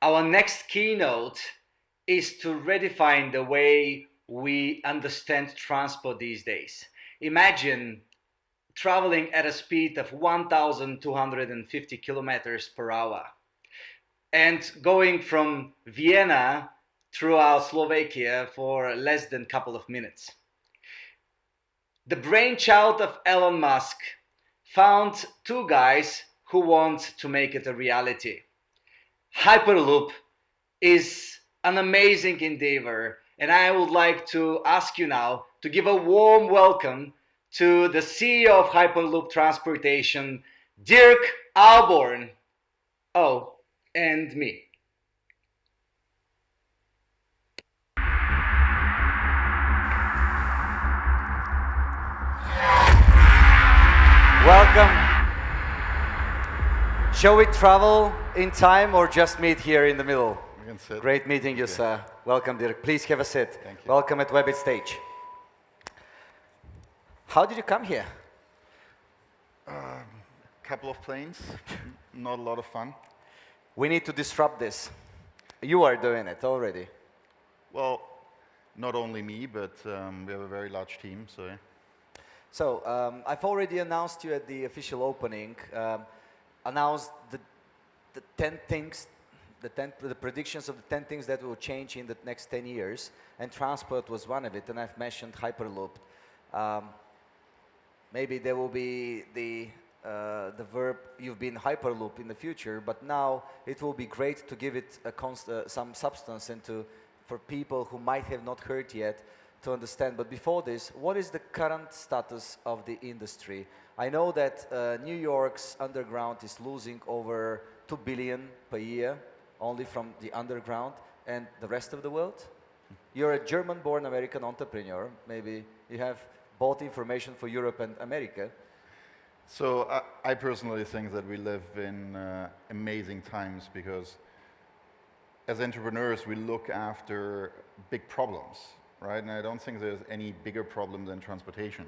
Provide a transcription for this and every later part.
Our next keynote is to redefine the way we understand transport these days. Imagine traveling at a speed of 1,250 kilometers per hour and going from Vienna throughout Slovakia for less than a couple of minutes. The brainchild of Elon Musk found two guys who want to make it a reality. Hyperloop is an amazing endeavor, and I would like to ask you now to give a warm welcome to the CEO of Hyperloop Transportation, Dirk Ahlborn. Oh, and me. Welcome. Shall we travel in time or just meet here in the middle? We can sit. Great meeting you, sir. Welcome, Dirk. Please have a seat. Thank you. Welcome at Webit stage. How did you come here? Couple of planes, not a lot of fun. We need to disrupt this. You are doing it already. Well, not only me, but we have a very large team, so yeah. So, I've already announced you at the official opening, announced the 10 things, the predictions of the 10 things that will change in the next 10 years, and transport was one of it, and I've mentioned Hyperloop. Maybe there will be the verb you've been Hyperloop in the future, but now it will be great to give it some substance and for people who might have not heard yet to understand. But before this, what is the current status of the industry? I know that New York's underground is losing over 2 billion per year only from the underground, and the rest of the world? You're a German-born American entrepreneur. Maybe you have both information for Europe and America. So I personally think that we live in amazing times because as entrepreneurs, we look after big problems, right? And I don't think there's any bigger problem than transportation.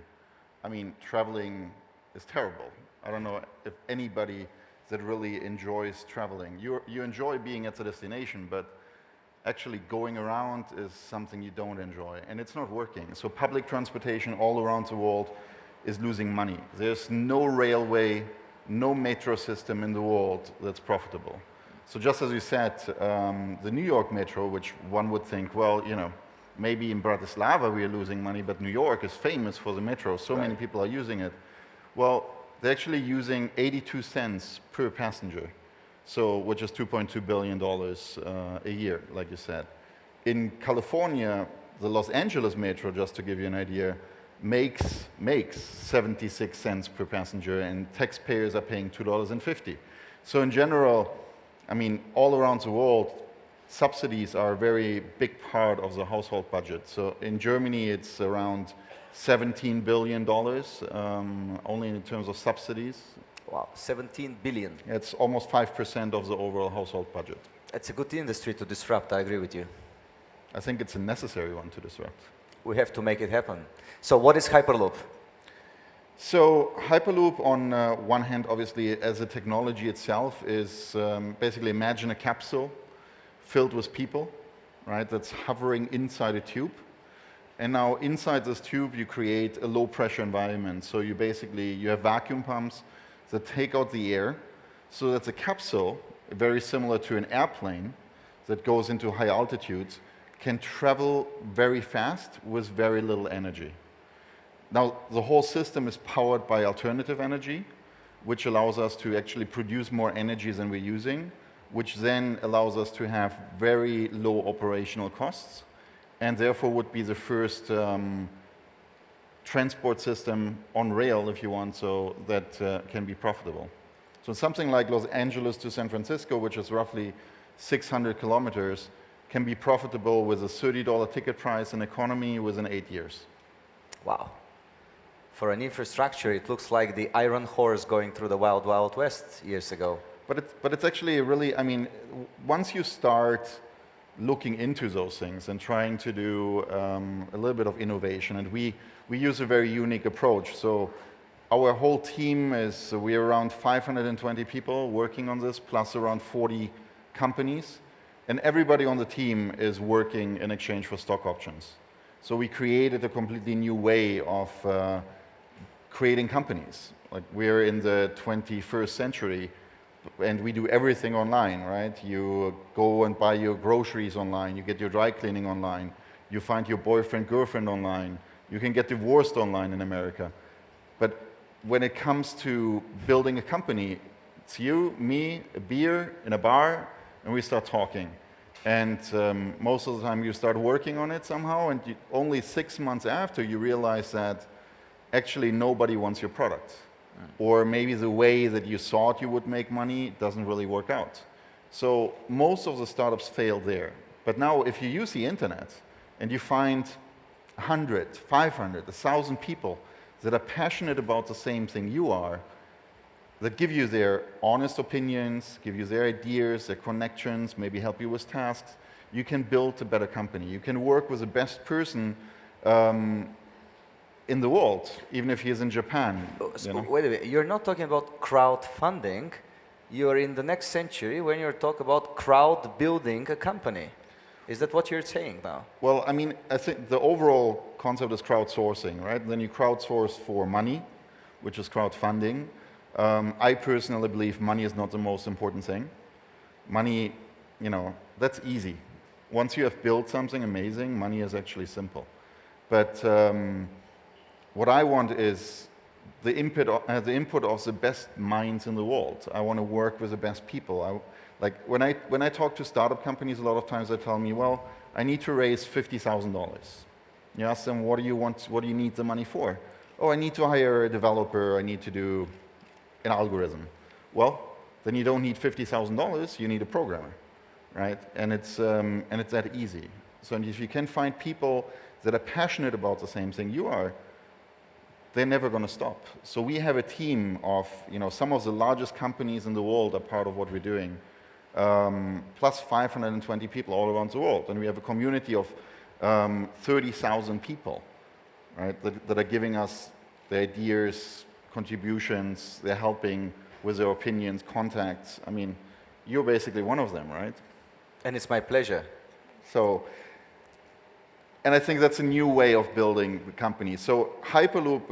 I mean, traveling is terrible. I don't know if anybody that really enjoys traveling. You enjoy being at the destination, but actually going around is something you don't enjoy, and it's not working. So public transportation all around the world is losing money. There's no railway, no metro system in the world that's profitable. So just as you said, the New York metro, which one would think, well, you know, maybe in Bratislava we are losing money, but New York is famous for the metro. So many people are using it. Well, they're actually using 82 cents per passenger, so which is $2.2 billion a year, like you said. In California, the Los Angeles metro, just to give you an idea, makes 76 cents per passenger, and taxpayers are paying $2.50. So in general, I mean, all around the world, subsidies are a very big part of the household budget. So in Germany, it's around $17 billion, only in terms of subsidies. Wow, 17 billion. It's almost 5% of the overall household budget. It's a good industry to disrupt, I agree with you. I think it's a necessary one to disrupt. We have to make it happen. So what is Hyperloop? So Hyperloop, on one hand, obviously, as a technology itself, is basically imagine a capsule filled with people, right, that's hovering inside a tube. And now inside this tube, you create a low-pressure environment. So you have vacuum pumps that take out the air, so that the capsule, very similar to an airplane that goes into high altitudes, can travel very fast with very little energy. Now, the whole system is powered by alternative energy, which allows us to actually produce more energy than we're using, which then allows us to have very low operational costs, and therefore would be the first transport system on rail, if you want, so that can be profitable. So something like Los Angeles to San Francisco, which is roughly 600 kilometers, can be profitable with a $30 ticket price in economy within 8 years. Wow. For an infrastructure, it looks like the Iron Horse going through the Wild Wild West years ago. But it's actually really, I mean, once you start looking into those things and trying to do a little bit of innovation, and we use a very unique approach. So our whole team we're around 520 people working on this, plus around 40 companies. And everybody on the team is working in exchange for stock options. So we created a completely new way of creating companies. Like, we're in the 21st century, and we do everything online, right? You go and buy your groceries online, you get your dry cleaning online, you find your boyfriend, girlfriend online, you can get divorced online in America. But when it comes to building a company, it's you, me, a beer in a bar, and we start talking. And most of the time you start working on it somehow, and only 6 months after you realize that actually nobody wants your product. Or maybe the way that you thought you would make money doesn't really work out. So most of the startups fail there. But now if you use the internet and you find 100, 500, 1,000 people that are passionate about the same thing you are, that give you their honest opinions, give you their ideas, their connections, maybe help you with tasks, you can build a better company. You can work with the best person in the world, even if he is in Japan. So, wait a minute, you're not talking about crowdfunding. You're in the next century when you're talking about crowd building a company. Is that what you're saying now? Well, I mean, I think the overall concept is crowdsourcing, right? Then you crowdsource for money, which is crowdfunding. I personally believe money is not the most important thing. Money, you know, that's easy. Once you have built something amazing, money is actually simple. But what I want is the input of the best minds in the world. I want to work with the best people. Like when I talk to startup companies, a lot of times they tell me, well, I need to raise $50,000. You ask them, what do you want? What do you need the money for? Oh, I need to hire a developer. I need to do an algorithm. Well, then you don't need $50,000. You need a programmer, right? And it's that easy. So if you can find people that are passionate about the same thing you are, they're never going to stop. So we have a team of, you know, some of the largest companies in the world are part of what we're doing, plus 520 people all around the world. And we have a community of 30,000 people, right, that are giving us their ideas, contributions, they're helping with their opinions, contacts. I mean, you're basically one of them, right? And it's my pleasure. So, and I think that's a new way of building the company. So Hyperloop,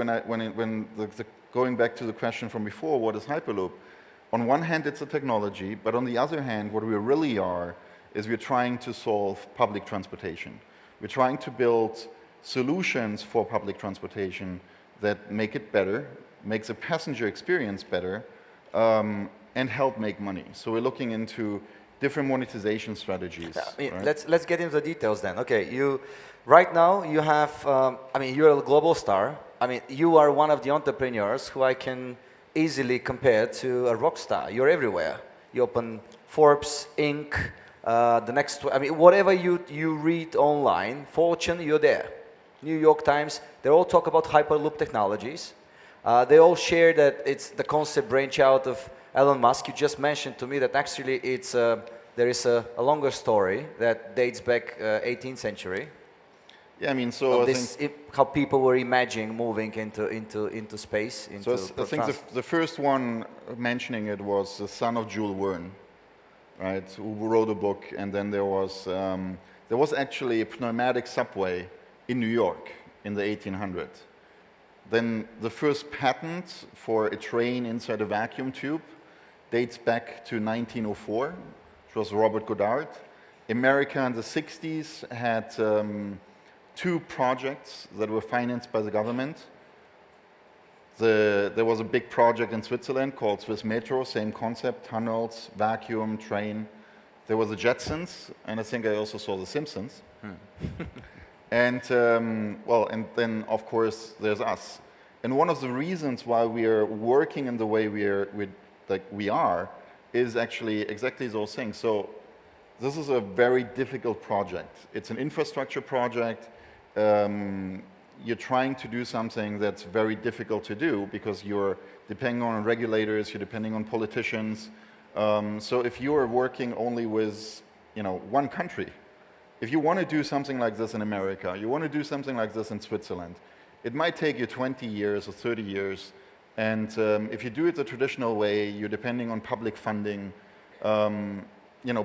going back to the question from before, what is Hyperloop? On one hand, it's a technology, but on the other hand, what we really are is we're trying to solve public transportation. We're trying to build solutions for public transportation that make it better, makes the passenger experience better, and help make money. So we're looking into different monetization strategies. Right? Let's get into the details then. Okay, right now you have, you're a global star. I mean, you are one of the entrepreneurs who I can easily compare to a rock star. You're everywhere. You open Forbes, Inc., whatever you read online, Fortune, you're there. New York Times, they all talk about Hyperloop technologies. They all share that it's the concept brainchild of Elon Musk. You just mentioned to me that actually there is a longer story that dates back 18th century. Yeah, I mean, so how people were imagining moving into space. So I think the first one mentioning it was the son of Jules Verne, right, who wrote a book, and then there was actually a pneumatic subway in New York in the 1800s. Then the first patent for a train inside a vacuum tube dates back to 1904, which was Robert Goddard. America in the 60s had 2 projects that were financed by the government. There was a big project in Switzerland called Swiss Metro, same concept, tunnels, vacuum, train. There was the Jetsons, and I think I also saw the Simpsons. And and then of course there's us. And one of the reasons why we are working in the way we are is actually exactly those things. So this is a very difficult project. It's an infrastructure project. You're trying to do something that's very difficult to do because you're depending on regulators, you're depending on politicians. So if you are working only with, one country, if you want to do something like this in America, you want to do something like this in Switzerland, it might take you 20 years or 30 years. And if you do it the traditional way, you're depending on public funding.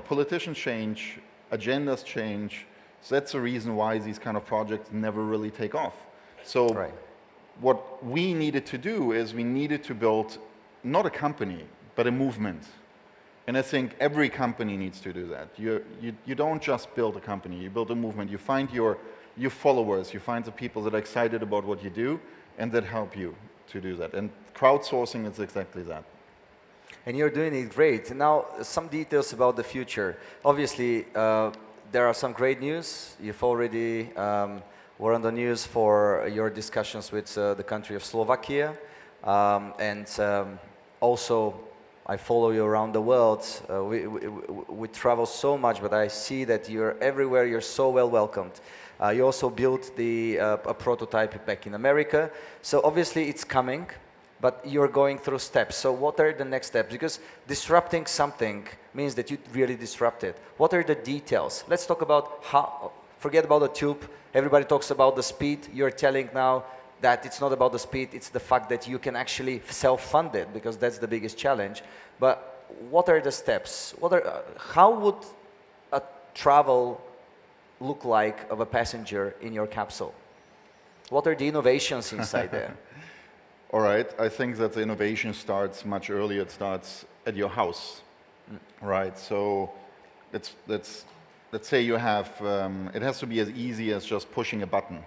politicians change, agendas change. So that's the reason why these kind of projects never really take off. So Right. what we needed to do is we needed to build not a company, but a movement. And I think every company needs to do that. You don't just build a company, you build a movement. You find your followers, you find the people that are excited about what you do and that help you to do that. And crowdsourcing is exactly that. And you're doing it great. Now, some details about the future. Obviously, there are some great news. You've already were on the news for your discussions with the country of Slovakia. And also, I follow you around the world. We travel so much, but I see that you're everywhere. You're so well welcomed. You also built a prototype back in America. So obviously, it's coming. But you're going through steps. So what are the next steps? Because disrupting something means that you really disrupt it. What are the details? Let's talk about how, forget about the tube. Everybody talks about the speed. You're telling now that it's not about the speed, it's the fact that you can actually self-fund it, because that's the biggest challenge. But what are the steps? How would a travel look like of a passenger in your capsule? What are the innovations inside there? All right, I think that the innovation starts much earlier. It starts at your house, right? So let's say you have, it has to be as easy as just pushing a button,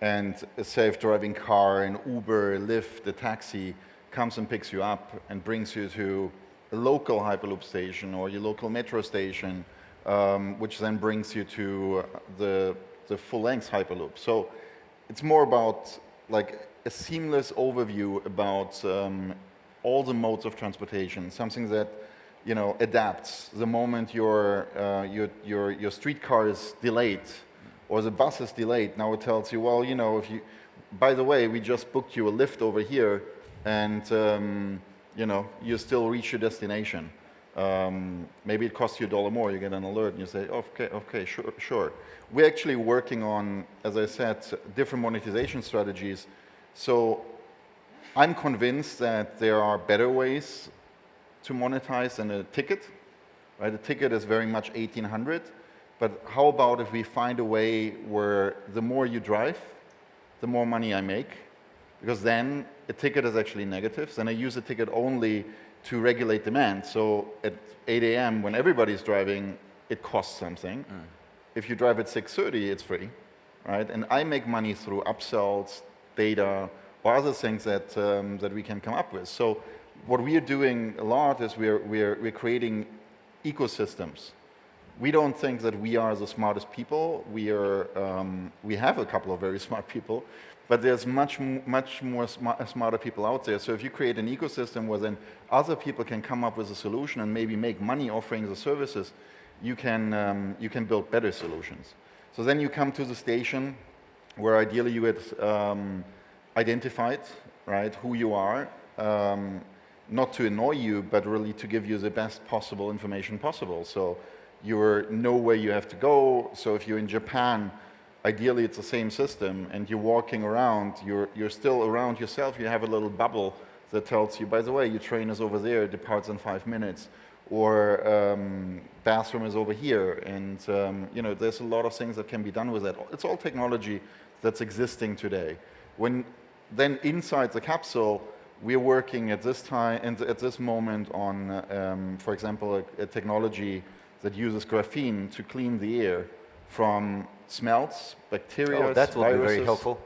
and a self-driving car, an Uber, Lyft, a taxi comes and picks you up and brings you to a local Hyperloop station or your local metro station, which then brings you to the full-length Hyperloop. So it's more about like a seamless overview about all the modes of transportation, something that adapts the moment your streetcar is delayed or the bus is delayed. Now it tells you, well, if you, by the way, we just booked you a lift over here, and you still reach your destination. Maybe it costs you $1 more. You get an alert, and you say, okay, sure. We're actually working on, as I said, different monetization strategies. So I'm convinced that there are better ways to monetize than a ticket, right? A ticket is very much 1800, but how about if we find a way where the more you drive, the more money I make? Because then a ticket is actually negative. Then I use a ticket only to regulate demand. So at 8 a.m. when everybody's driving, it costs something. If you drive at 6:30, it's free, right? And I make money through upsells, data, or other things that we can come up with. So what we are doing a lot is we're creating ecosystems. We don't think that we are the smartest people. We have a couple of very smart people, but there's much more smarter people out there. So if you create an ecosystem where then other people can come up with a solution and maybe make money offering the services, you can build better solutions. So then you come to the station where ideally you get identified, right, who you are, not to annoy you, but really to give you the best possible information possible. So you know where you have to go. So if you're in Japan, ideally it's the same system, and you're walking around, you're still around yourself. You have a little bubble that tells you, by the way, your train is over there, it departs in 5 minutes, or bathroom is over here. And there's a lot of things that can be done with that. It's all technology that's existing today. Then inside the capsule, we're working at this time and at this moment on, for example, a technology that uses graphene to clean the air from smells, bacteria, that would viruses. be very helpful.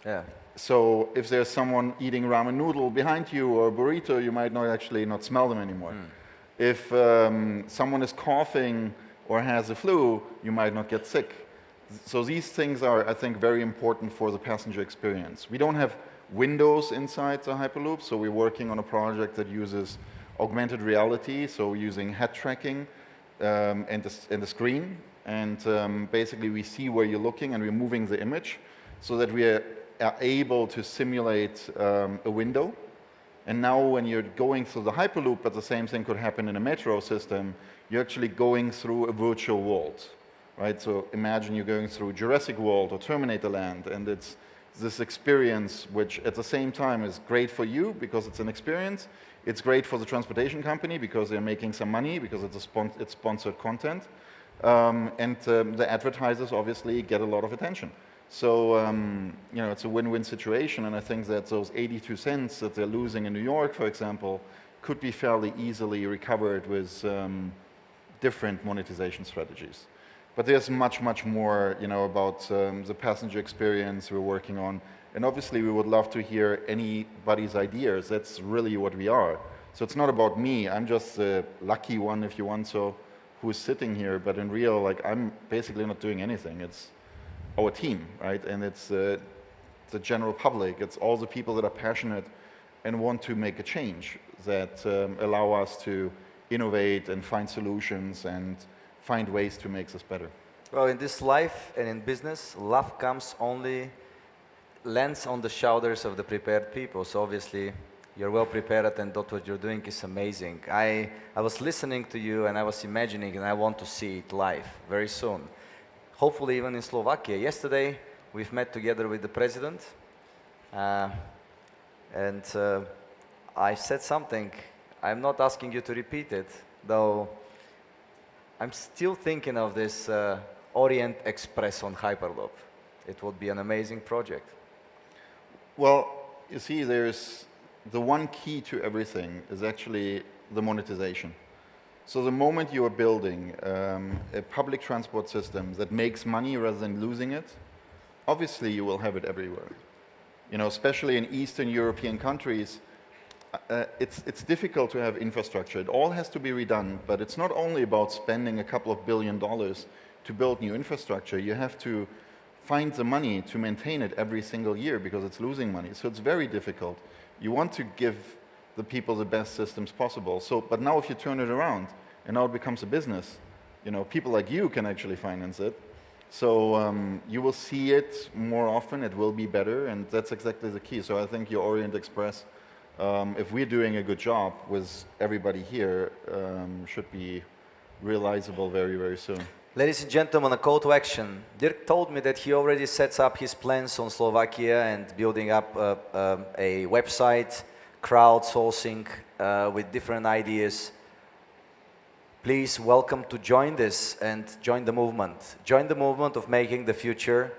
Yeah. So if there's someone eating ramen noodle behind you or a burrito, you might not smell them anymore. If someone is coughing or has a flu, you might not get sick. So these things are, I think, very important for the passenger experience. We don't have windows inside the Hyperloop, so we're working on a project that uses augmented reality, so using head tracking and the screen. And basically we see where you're looking and we're moving the image so that we are able to simulate a window. And now when you're going through the Hyperloop, but the same thing could happen in a metro system, you're actually going through a virtual world, right? So imagine you're going through Jurassic World or Terminator Land, and it's this experience, which at the same time is great for you because it's an experience. It's great for the transportation company because they're making some money because it's sponsored content. And the advertisers obviously get a lot of attention. So, you know, it's a win-win situation, and I think that those 82 cents that they're losing in New York, for example, could be fairly easily recovered with different monetization strategies. But there's much, much more, you know, about the passenger experience we're working on. And obviously, we would love to hear anybody's ideas. That's really what we are. So it's not about me. I'm just the lucky one, if you want so, who is sitting here. But in real, like, I'm basically not doing anything. It's our team, right? And it's the general public. It's all the people that are passionate and want to make a change that allow us to innovate and find solutions and find ways to make this better. Well, in this life and in business, love comes only, lands on the shoulders of the prepared people. So obviously, you're well prepared, and what you're doing is amazing. I was listening to you, and I was imagining, and I want to see it live very soon. Hopefully even in Slovakia. Yesterday, we've met together with the president, and I said something. I'm not asking you to repeat it, though I'm still thinking of this Orient Express on Hyperloop. It would be an amazing project. Well, you see, there's the one key to everything is actually the monetization. So the moment you are building a public transport system that makes money rather than losing it, obviously you will have it everywhere. You know, especially in Eastern European countries, it's difficult to have infrastructure. It all has to be redone, but it's not only about spending a couple of $1 billion to build new infrastructure. You have to find the money to maintain it every single year because it's losing money. So it's very difficult. You want to give the people the best systems possible. So, but now if you turn it around, and now it becomes a business, you know, people like you can actually finance it. So you will see it more often, it will be better, and that's exactly the key. So I think your Orient Express, if we're doing a good job with everybody here, should be realizable very, very soon. Ladies and gentlemen, a call to action. Dirk told me that he already sets up his plans on Slovakia and building up a website, crowdsourcing with different ideas. Please welcome to join this and join the movement. Join the movement of making the future.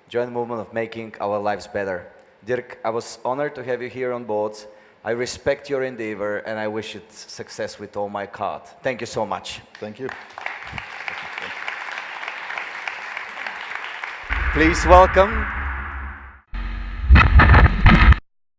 Join the movement of making our lives better. Dirk, I was honored to have you here on board. I respect your endeavor and I wish it success with all my heart. Thank you so much. Thank you. Please welcome